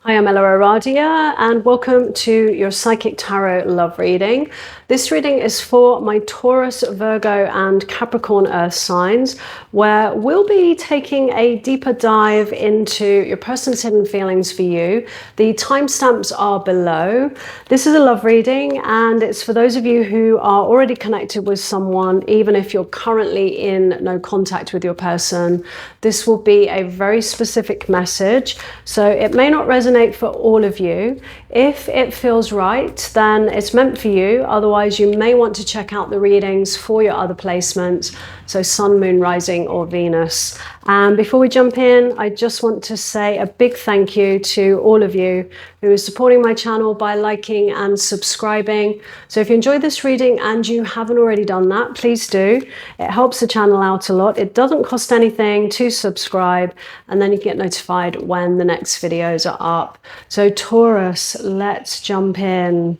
Hi, I'm EllaAradia and welcome to your Psychic Tarot love reading. This reading is for my Taurus, Virgo and Capricorn earth signs, where we'll be taking a deeper dive into your person's hidden feelings for you. The timestamps are below. This is a love reading and it's for those of you who are already connected with someone, even if you're currently in no contact with your person. This will be a very specific message, so it may not resonate for all of you. If it feels right, then it's meant for you. Otherwise, you may want to check out the readings for your other placements, so Sun, Moon, Rising or Venus. And before we jump in, I just want to say a big thank you to all of you who are supporting my channel by liking and subscribing. So if you enjoyed this reading and you haven't already done that, please do. It helps the channel out a lot. It doesn't cost anything to subscribe, and then you get notified when the next videos are up. So Taurus, let's jump in.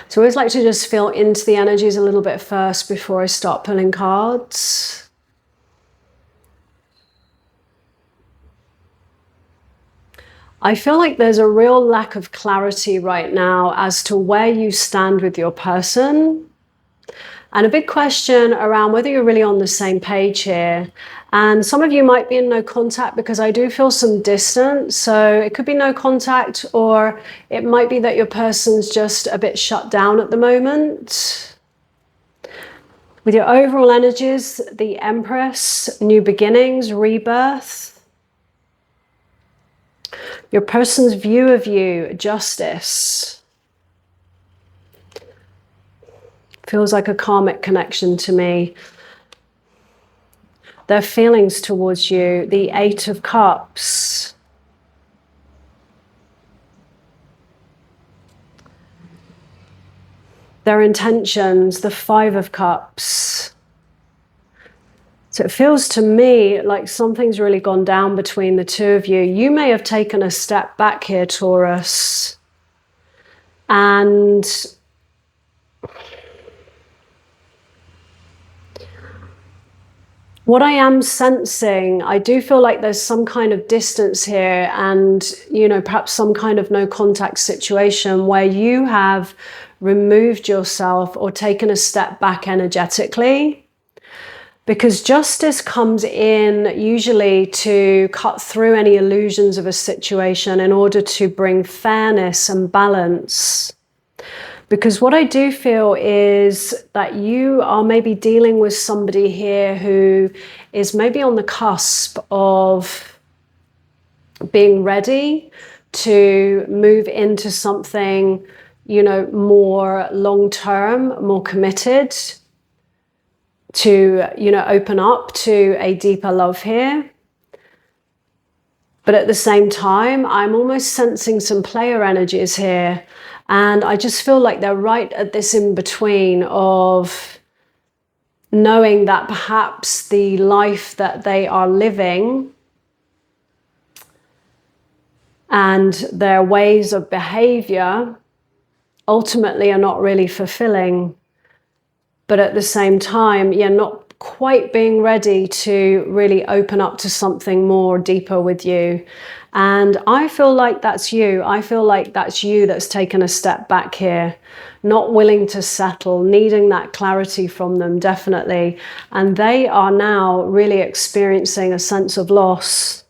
So I always like to just feel into the energies a little bit first before I start pulling cards. I feel like there's a real lack of clarity right now as to where you stand with your person. And a big question around whether you're really on the same page here. And some of you might be in no contact because I do feel some distance. So it could be no contact, or it might be that your person's just a bit shut down at the moment. With your overall energies, the Empress, new beginnings, rebirth. Your person's view of you, justice. Feels like a karmic connection to me. Their feelings towards you, the Eight of Cups. Their intentions, the Five of Cups. So it feels to me like something's really gone down between the two of you. You may have taken a step back here, Taurus. And what I am sensing, I do feel like there's some kind of distance here and, you know, perhaps some kind of no contact situation where you have removed yourself or taken a step back energetically. Because justice comes in usually to cut through any illusions of a situation in order to bring fairness and balance. Because what I do feel is that you are maybe dealing with somebody here who is maybe on the cusp of being ready to move into something, you know, more long-term, more committed, to, you know, open up to a deeper love here. But at the same time, I'm almost sensing some player energies here. And I just feel like they're right at this in-between of knowing that perhaps the life that they are living and their ways of behavior ultimately are not really fulfilling. But at the same time, you're not quite being ready to really open up to something more deeper with you. And I feel like that's you. I feel like that's you that's taken a step back here, not willing to settle, needing that clarity from them, definitely. And they are now really experiencing a sense of loss.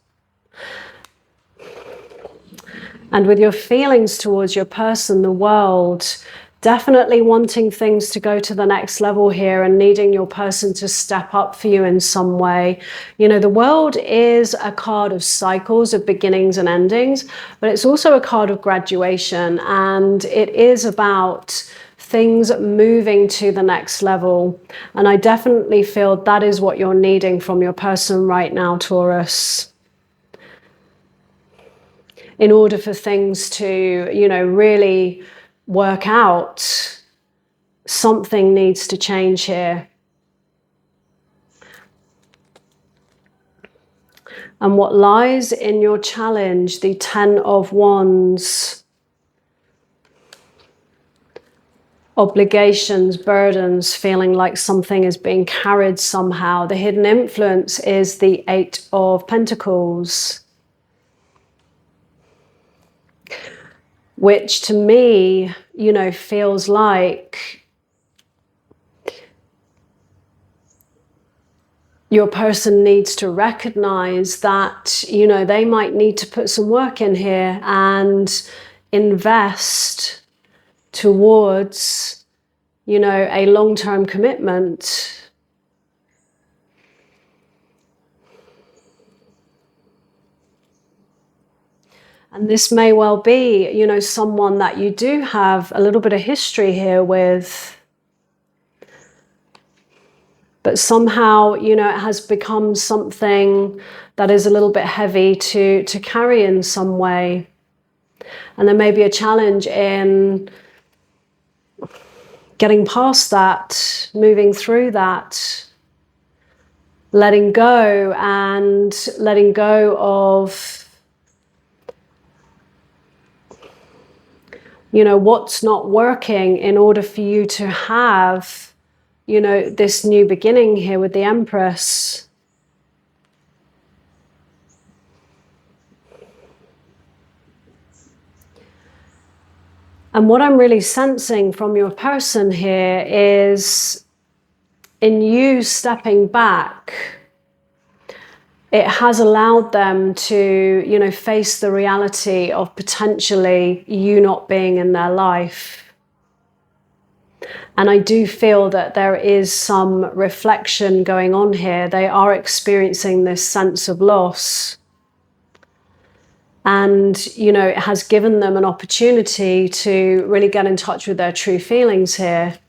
And with your feelings towards your person, the world, definitely wanting things to go to the next level here and needing your person to step up for you in some way. You know, the world is a card of cycles, of beginnings and endings, but it's also a card of graduation, and it is about things moving to the next level. And I definitely feel that is what you're needing from your person right now, Taurus. In order for things to, you know, really work out, something needs to change here. And what lies in your challenge, the Ten of Wands. Obligations, burdens, feeling like something is being carried somehow. The hidden influence is the Eight of Pentacles. which to me, you know, feels like your person needs to recognize that, you know, they might need to put some work in here and invest towards, you know, a long-term commitment. And this may well be, you know, someone that you do have a little bit of history here with. But somehow, you know, it has become something that is a little bit heavy to carry in some way. And there may be a challenge in getting past that, moving through that, letting go of, you know, what's not working in order for you to have, you know, this new beginning here with the Empress. And what I'm really sensing from your person here is in you stepping back, it has allowed them to, you know, face the reality of potentially you not being in their life. And I do feel that there is some reflection going on here. They are experiencing this sense of loss. And, you know, it has given them an opportunity to really get in touch with their true feelings here.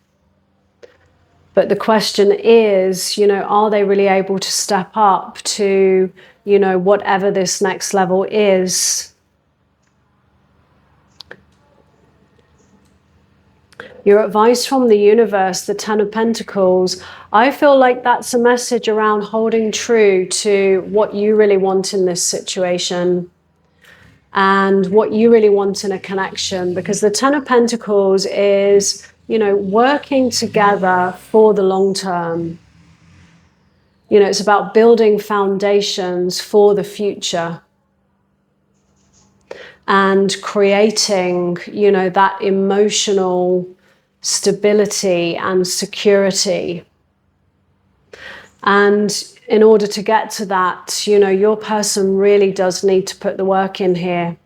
But the question is, you know, are they really able to step up to, you know, whatever this next level is? Your advice from the universe, the Ten of Pentacles, I feel like that's a message around holding true to what you really want in this situation and what you really want in a connection, because the Ten of Pentacles is, you know, working together for the long term. You know, it's about building foundations for the future and creating, you know, that emotional stability and security. And in order to get to that, you know, your person really does need to put the work in here.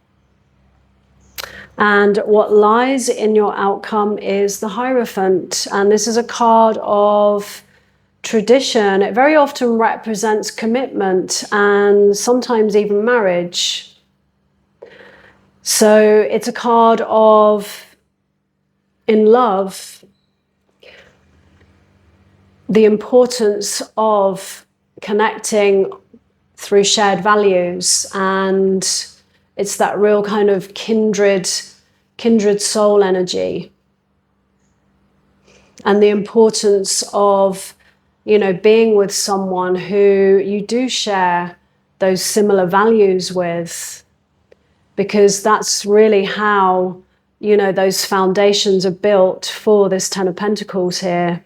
And what lies in your outcome is the Hierophant. And this is a card of tradition. It very often represents commitment and sometimes even marriage. So it's a card of, in love, the importance of connecting through shared values, and it's that real kind of kindred soul energy, and the importance of, you know, being with someone who you do share those similar values with, because that's really how, you know, those foundations are built for this Ten of Pentacles here.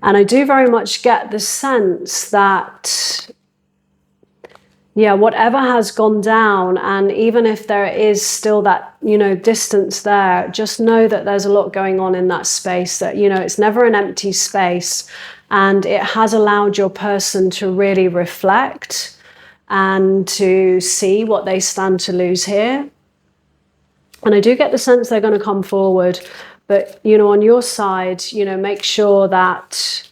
And I do very much get the sense that, yeah, whatever has gone down, and even if there is still that, you know, distance there, just know that there's a lot going on in that space, that, you know, it's never an empty space, and it has allowed your person to really reflect and to see what they stand to lose here. And I do get the sense they're going to come forward. But, you know, on your side, you know, make sure that,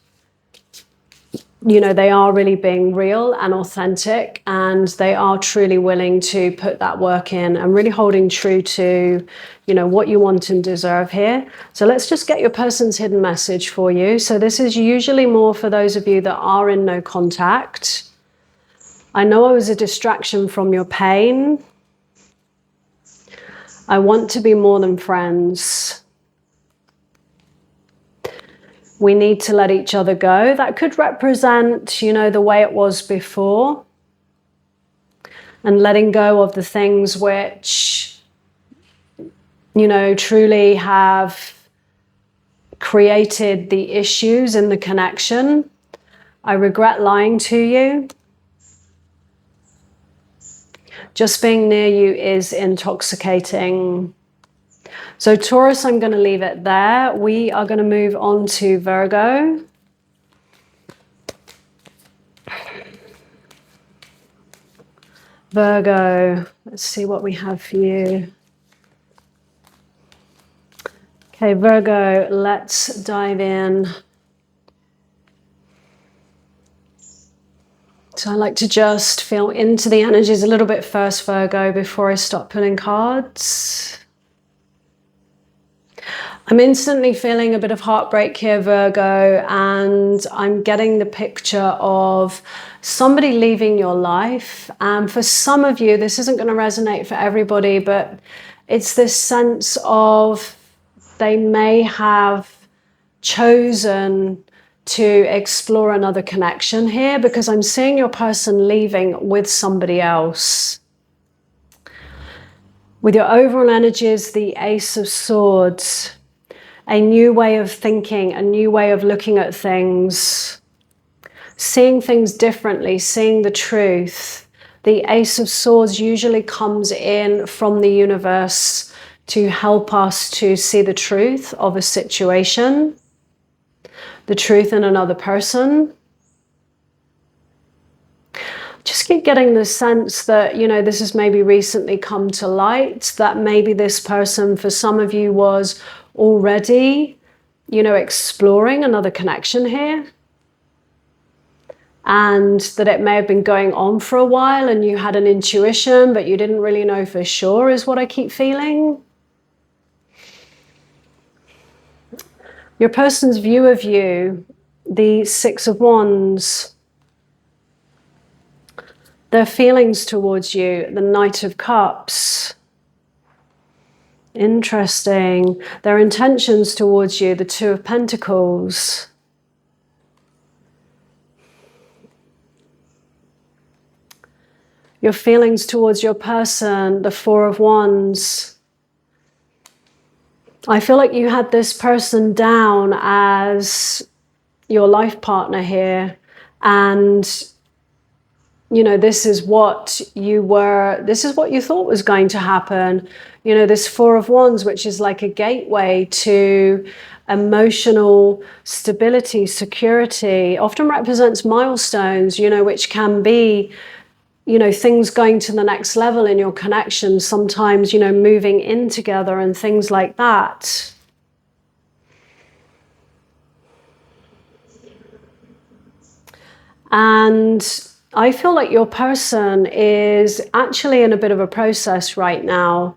you know, they are really being real and authentic, and they are truly willing to put that work in and really holding true to, you know, what you want and deserve here. So let's just get your person's hidden message for you. So this is usually more for those of you that are in no contact. I know I was a distraction from your pain. I want to be more than friends. We need to let each other go. That could represent, you know, the way it was before, and letting go of the things which, you know, truly have created the issues in the connection. I regret lying to you. Just being near you is intoxicating. So Taurus, I'm going to leave it there. We are going to move on to Virgo. Virgo, let's see what we have for you. Okay, Virgo, let's dive in. So I like to just feel into the energies a little bit first, Virgo, before I start pulling cards. I'm instantly feeling a bit of heartbreak here, Virgo, and I'm getting the picture of somebody leaving your life. And for some of you, this isn't going to resonate for everybody, but it's this sense of they may have chosen to explore another connection here, because I'm seeing your person leaving with somebody else. With your overall energies, the Ace of Swords, a new way of thinking, a new way of looking at things, seeing things differently, seeing the truth. The Ace of Swords usually comes in from the universe to help us to see the truth of a situation, the truth in another person. Just keep getting the sense that, you know, this has maybe recently come to light, that maybe this person, for some of you, was already, you know, exploring another connection here. And that it may have been going on for a while and you had an intuition, but you didn't really know for sure, is what I keep feeling. Your person's view of you, the Six of Wands, their feelings towards you, the Knight of Cups. Interesting. Their intentions towards you, the Two of Pentacles. Your feelings towards your person, the Four of Wands. I feel like you had this person down as your life partner here, and you know, this is what you were, this is what you thought was going to happen. You know, this Four of Wands, which is like a gateway to emotional stability, security, often represents milestones, you know, which can be, you know, things going to the next level in your connection, sometimes, you know, moving in together and things like that. And I feel like your person is actually in a bit of a process right now.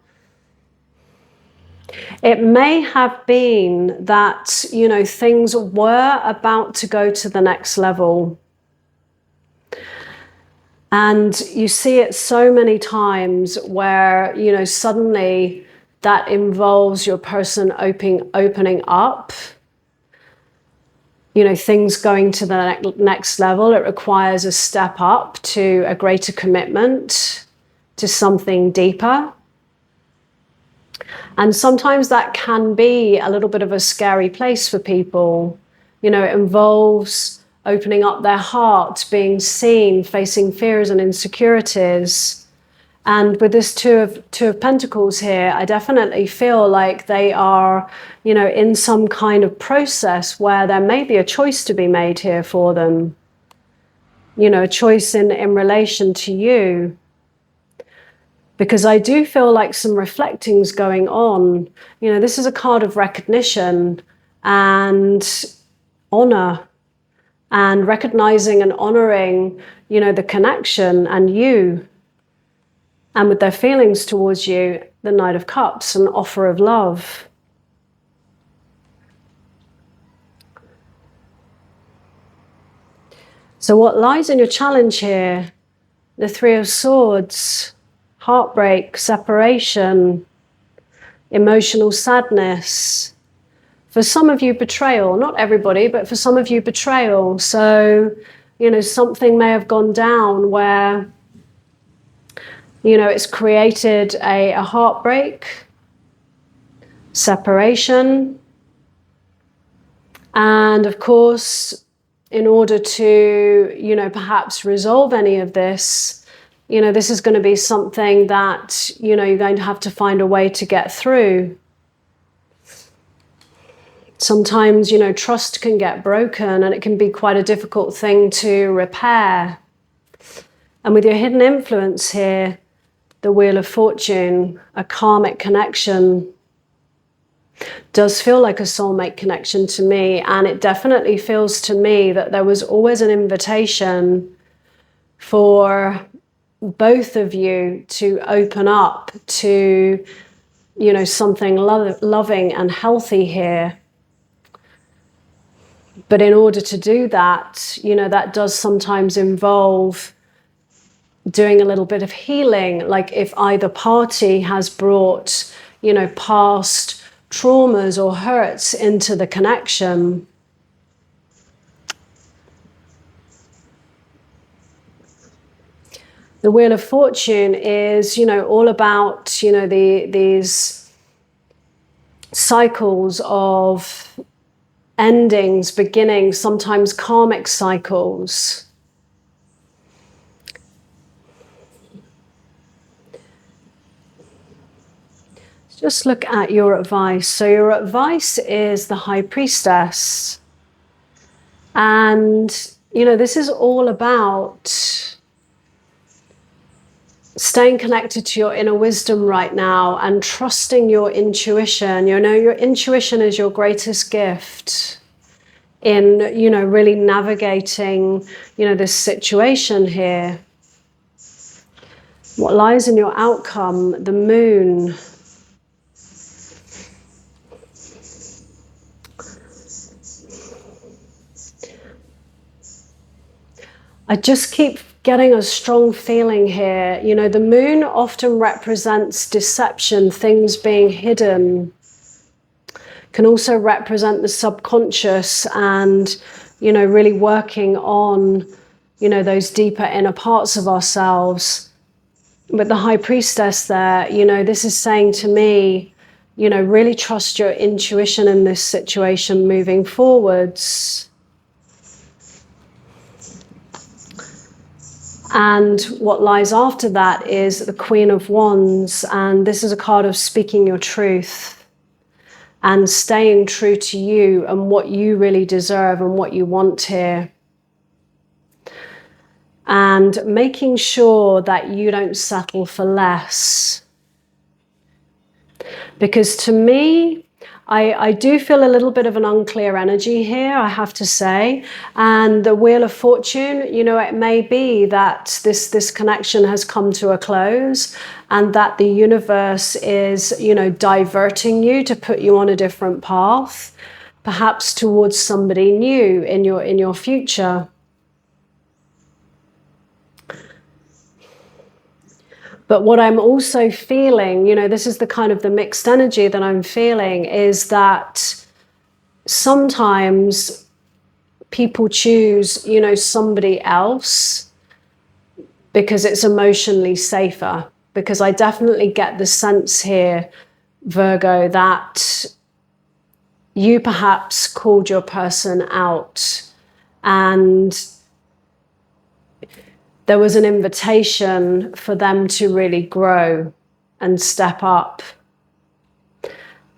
It may have been that, you know, things were about to go to the next level. And you see it so many times where, you know, suddenly that involves your person opening up. You know, things going to the next level. It requires a step up to a greater commitment to something deeper. And sometimes that can be a little bit of a scary place for people. You know, it involves opening up their heart, being seen, facing fears and insecurities. And with this Two of Pentacles here, I definitely feel like they are, you know, in some kind of process where there may be a choice to be made here for them. You know, a choice in relation to you. Because I do feel like some reflecting's going on. You know, this is a card of recognition and honor, and recognizing and honoring, you know, the connection and you. And with their feelings towards you, the Knight of Cups, an offer of love. So what lies in your challenge here? The Three of Swords, heartbreak, separation, emotional sadness. For some of you, betrayal. Not everybody, but for some of you, betrayal. So, you know, something may have gone down where, you know, it's created a heartbreak, separation. And of course, in order to, you know, perhaps resolve any of this, you know, this is going to be something that, you know, you're going to have to find a way to get through. Sometimes, you know, trust can get broken and it can be quite a difficult thing to repair. And with your hidden influence here, the Wheel of Fortune, a karmic connection, does feel like a soulmate connection to me. And it definitely feels to me that there was always an invitation for both of you to open up to, you know, something loving and healthy here. But in order to do that, you know, that does sometimes involve doing a little bit of healing. Like if either party has brought, you know, past traumas or hurts into the connection. The Wheel of Fortune is, you know, all about, you know, these cycles of endings, beginnings, sometimes karmic cycles. Just look at your advice. So your advice is the High Priestess. And, you know, this is all about staying connected to your inner wisdom right now and trusting your intuition. You know, your intuition is your greatest gift in, you know, really navigating, you know, this situation here. What lies in your outcome, the Moon. I just keep getting a strong feeling here. You know, the Moon often represents deception, things being hidden. Can also represent the subconscious and, you know, really working on, you know, those deeper inner parts of ourselves. With the High Priestess there, you know, this is saying to me, you know, really trust your intuition in this situation moving forwards. And what lies after that is the Queen of Wands. And this is a card of speaking your truth and staying true to you and what you really deserve and what you want here. And making sure that you don't settle for less. Because to me, I do feel a little bit of an unclear energy here, I have to say. And the Wheel of Fortune, you know, it may be that this connection has come to a close and that the universe is, you know, diverting you to put you on a different path, perhaps towards somebody new in your future. But what I'm also feeling, you know, this is the kind of the mixed energy that I'm feeling, is that sometimes people choose, you know, somebody else because it's emotionally safer. Because I definitely get the sense here, Virgo, that you perhaps called your person out and there was an invitation for them to really grow and step up.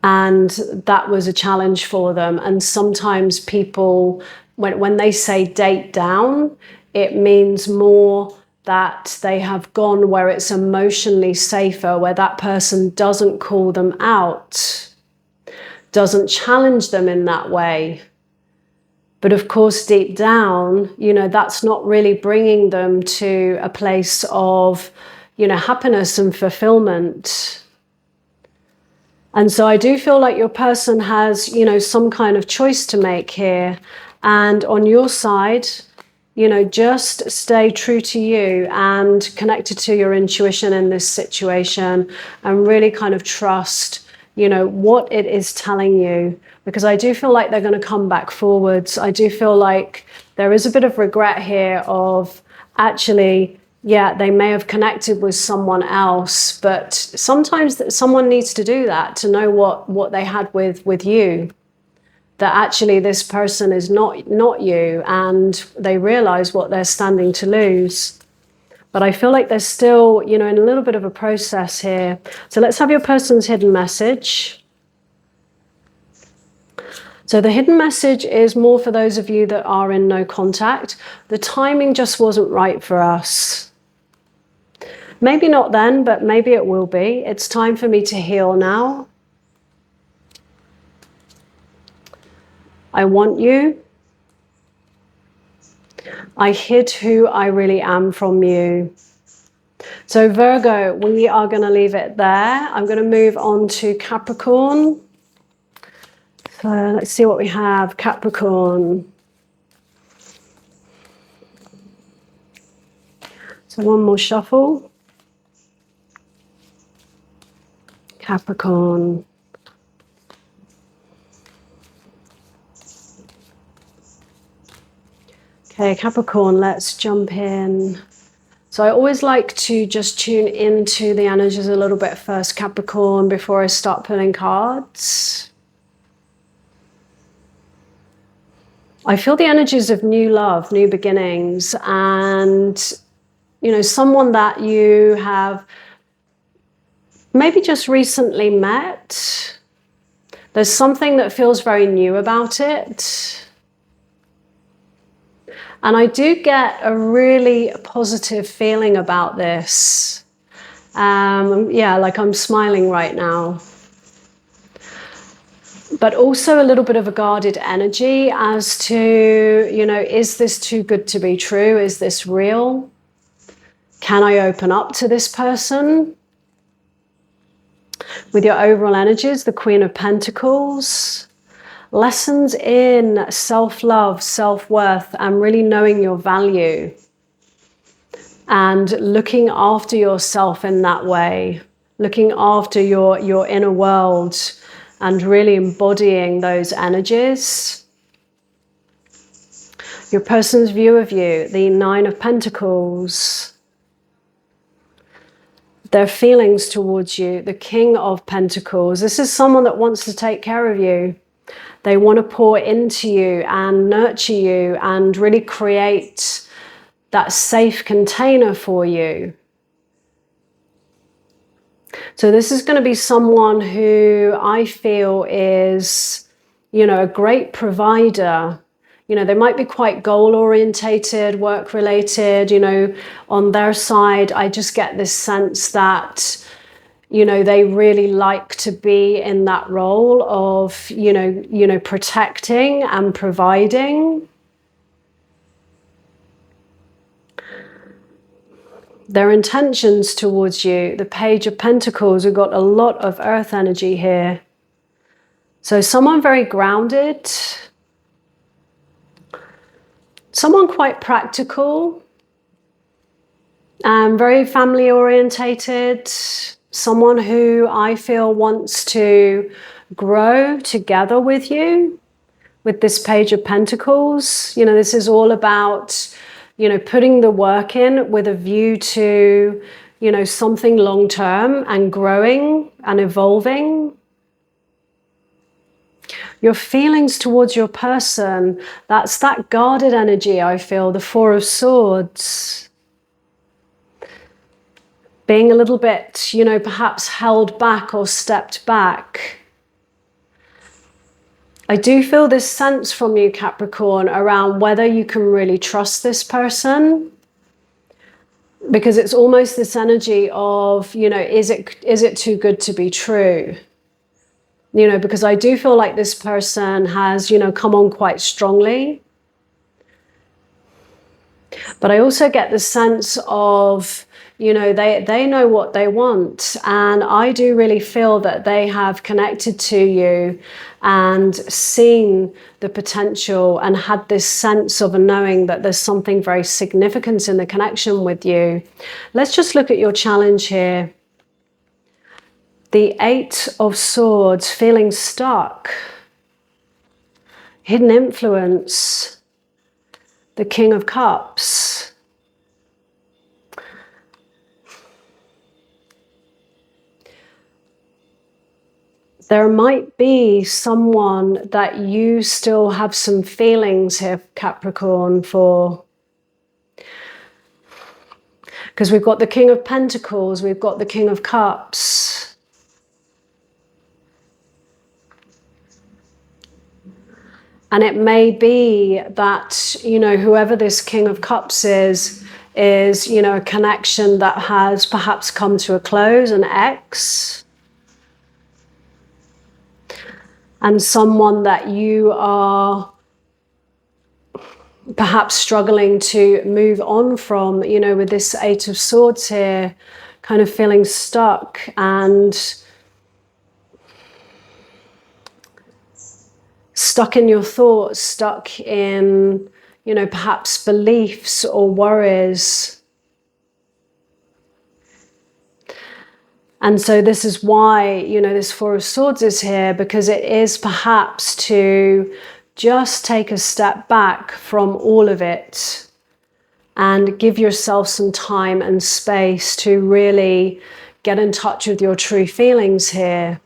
And that was a challenge for them. And sometimes people, when they say date down, it means more that they have gone where it's emotionally safer, where that person doesn't call them out, doesn't challenge them in that way. But of course, deep down, you know, that's not really bringing them to a place of, you know, happiness and fulfillment. And so I do feel like your person has, you know, some kind of choice to make here. And on your side, you know, just stay true to you and connected to your intuition in this situation and really kind of trust, you know, what it is telling you. Because I do feel like they're going to come back forwards. I do feel like there is a bit of regret here of actually, yeah, they may have connected with someone else, but sometimes someone needs to do that to know what they had with you. That actually this person is not you, and they realize what they're standing to lose. But I feel like there's still, you know, in a little bit of a process here. So let's have your person's hidden message. So the hidden message is more for those of you that are in no contact. The timing just wasn't right for us. Maybe not then, but maybe it will be. It's time for me to heal now. I want you. I hid who I really am from you. So Virgo, we are going to leave it there. I'm going to move on to Capricorn. So let's see what we have. Capricorn. So one more shuffle. Capricorn. Okay, Capricorn, let's jump in. So I always like to just tune into the energies a little bit first, Capricorn, before I start pulling cards. I feel the energies of new love, new beginnings, and, you know, someone that you have maybe just recently met. There's something that feels very new about it. And I do get a really positive feeling about this. Yeah, like I'm smiling right now. But also a little bit of a guarded energy as to, you know, is this too good to be true? Is this real? Can I open up to this person? With your overall energies, the Queen of Pentacles. Lessons in self-love, self-worth, and really knowing your value. And looking after yourself in that way. Looking after your inner world. And really embodying those energies. Your person's view of you, the Nine of Pentacles. Their feelings towards you, the King of Pentacles. This is someone that wants to take care of you. They want to pour into you and nurture you and really create that safe container for you. So this is going to be someone who I feel is, you know, a great provider. You know, they might be quite goal orientated, work related, you know, on their side. I just get this sense that, you know, they really like to be in that role of, you know, protecting and providing. Their intentions towards you, the Page of Pentacles, we've got a lot of earth energy here. So someone very grounded, someone quite practical, very family orientated, someone who I feel wants to grow together with you, with this Page of Pentacles. You know, this is all about, you know, putting the work in with a view to, you know, something long term and growing and evolving. Your feelings towards your person, that's that guarded energy, I feel, the Four of Swords. Being a little bit, you know, perhaps held back or stepped back. I do feel this sense from you, Capricorn, around whether you can really trust this person. Because it's almost this energy of, you know, is it too good to be true? You know, because I do feel like this person has, you know, come on quite strongly. But I also get the sense of, you know, they know what they want. And I do really feel that they have connected to you and seen the potential and had this sense of a knowing that there's something very significant in the connection with you. Let's just look at your challenge here. The Eight of Swords, feeling stuck. Hidden influence. The King of Cups. There might be someone that you still have some feelings here, Capricorn, for. Because we've got the King of Pentacles, we've got the King of Cups. And it may be that, you know, whoever this King of Cups is, you know, a connection that has perhaps come to a close, an ex. And someone that you are perhaps struggling to move on from, you know, with this Eight of Swords here, kind of feeling stuck and stuck in your thoughts, stuck in, you know, perhaps beliefs or worries. And so this is why, you know, this Four of Swords is here, because it is perhaps to just take a step back from all of it and give yourself some time and space to really get in touch with your true feelings here.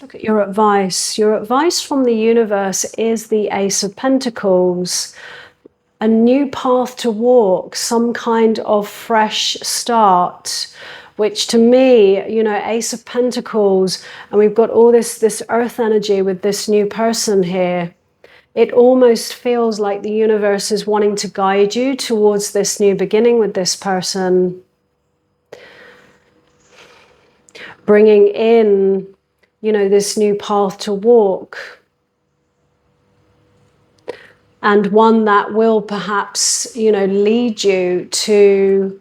Look at your advice. Your advice from the universe is the Ace of Pentacles. A new path to walk, some kind of fresh start, which to me, you know, Ace of Pentacles, and we've got all this earth energy with this new person here. It almost feels like the universe is wanting to guide you towards this new beginning with this person. Bringing in, you know, this new path to walk, and one that will perhaps, you know, lead you to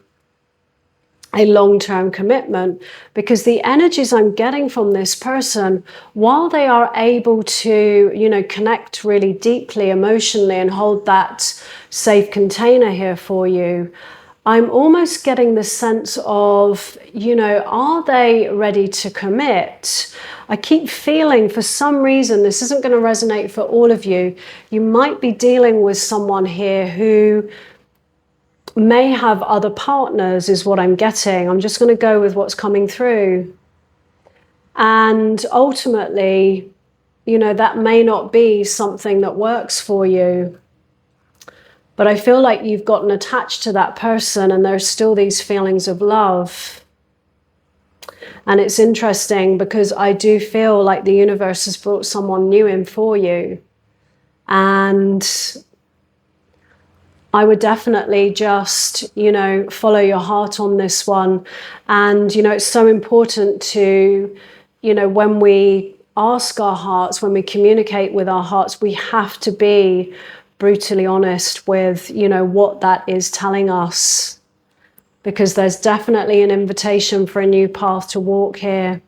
a long-term commitment, because the energies I'm getting from this person, while they are able to, you know, connect really deeply emotionally and hold that safe container here for you, I'm almost getting the sense of, you know, are they ready to commit? I keep feeling, for some reason, this isn't going to resonate for all of you. You might be dealing with someone here who may have other partners, is what I'm getting. I'm just going to go with what's coming through. And ultimately, you know, that may not be something that works for you. But I feel like you've gotten attached to that person and there's still these feelings of love. And it's interesting because I do feel like the universe has brought someone new in for you. And I would definitely just, you know, follow your heart on this one. And, you know, it's so important to, you know, when we ask our hearts, when we communicate with our hearts, we have to be brutally honest with, you know, what that is telling us, because there's definitely an invitation for a new path to walk here.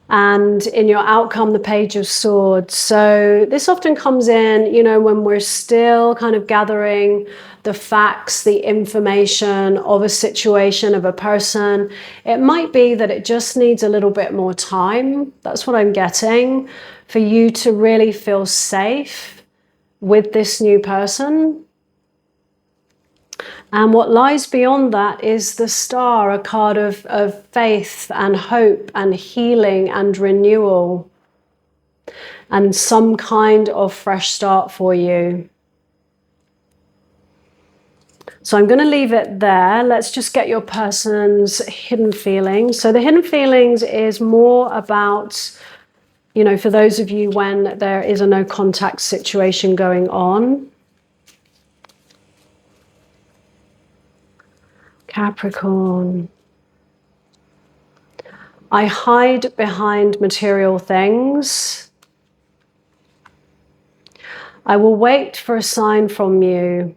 And in your outcome, the Page of Swords. So this often comes in, you know, when we're still kind of gathering the facts, the information of a situation, of a person. It might be that it just needs a little bit more time. That's what I'm getting, for you to really feel safe with this new person. And what lies beyond that is the Star, a card of faith and hope and healing and renewal, and some kind of fresh start for you. So I'm going to leave it there. Let's just get your person's hidden feelings. So the hidden feelings is more about, you know, for those of you when there is a no contact situation going on. Capricorn. I hide behind material things. I will wait for a sign from you.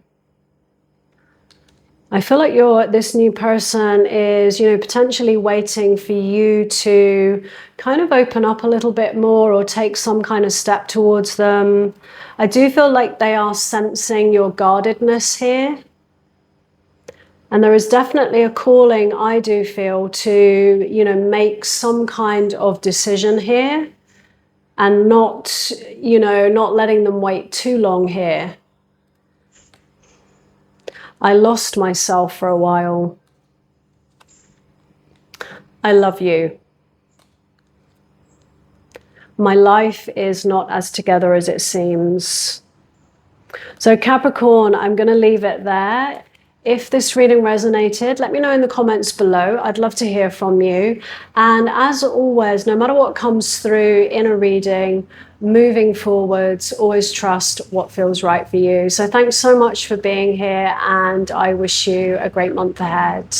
I feel like this new person is, you know, potentially waiting for you to kind of open up a little bit more or take some kind of step towards them. I do feel like they are sensing your guardedness here. And there is definitely a calling, I do feel, to, you know, make some kind of decision here and not, you know, not letting them wait too long here. I lost myself for a while. I love you. My life is not as together as it seems. So Capricorn, I'm going to leave it there. If this reading resonated, let me know in the comments below. I'd love to hear from you. And as always, no matter what comes through in a reading, moving forwards, always trust what feels right for you. So thanks so much for being here, and I wish you a great month ahead.